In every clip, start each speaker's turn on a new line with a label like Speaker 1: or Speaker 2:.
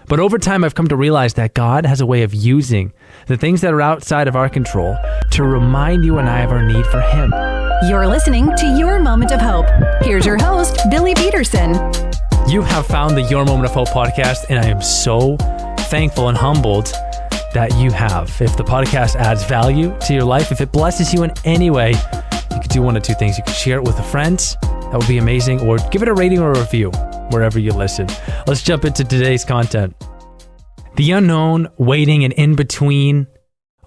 Speaker 1: But over time, I've come to realize that God has a way of using the things that are outside of our control to remind you and I of our need for Him.
Speaker 2: You're listening to Your Moment of Hope. Here's your host, Billy Peterson.
Speaker 1: You have found the Your Moment of Hope podcast, and I am so thankful and humbled that you have. If the podcast adds value to your life, if it blesses you in any way, you could do one of two things. You could share it with a friend. That would be amazing. Or give it a rating or a review wherever you listen. Let's jump into today's content. The unknown, waiting, and in between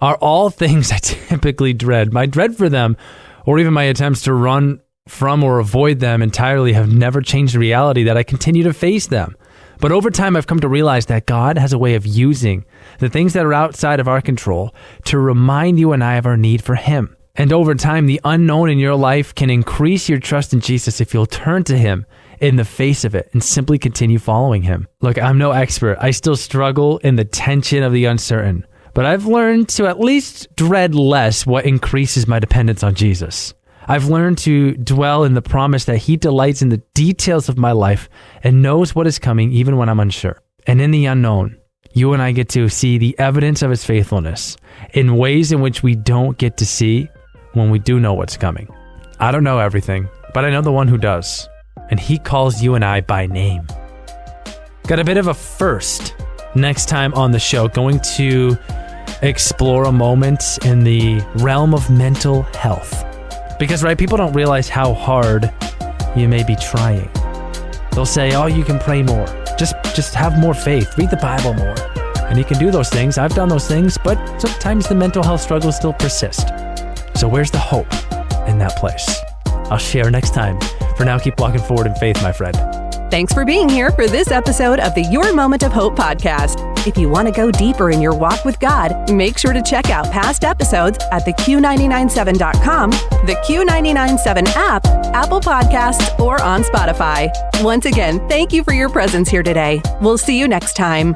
Speaker 1: are all things I typically dread. My dread for them, or even my attempts to run from or avoid them entirely, have never changed the reality that I continue to face them. But over time, I've come to realize that God has a way of using the things that are outside of our control to remind you and I of our need for Him. And over time, the unknown in your life can increase your trust in Jesus if you'll turn to Him in the face of it and simply continue following Him. Look, I'm no expert. I still struggle in the tension of the uncertain, but I've learned to at least dread less what increases my dependence on Jesus. I've learned to dwell in the promise that He delights in the details of my life and knows what is coming even when I'm unsure. And in the unknown, you and I get to see the evidence of His faithfulness in ways in which we don't get to see when we do know what's coming. I don't know everything, but I know the one who does. And He calls you and I by name. Got a bit of a first next time on the show, going to explore a moment in the realm of mental health. Because, right, people don't realize how hard you may be trying. They'll say, oh, you can pray more. Just have more faith. Read the Bible more. And you can do those things. I've done those things, but sometimes the mental health struggles still persist. So where's the hope in that place? I'll share next time. For now, keep walking forward in faith, my friend.
Speaker 2: Thanks for being here for this episode of the Your Moment of Hope podcast. If you want to go deeper in your walk with God, make sure to check out past episodes at theq997.com, the Q997 app, Apple Podcasts, or on Spotify. Once again, thank you for your presence here today. We'll see you next time.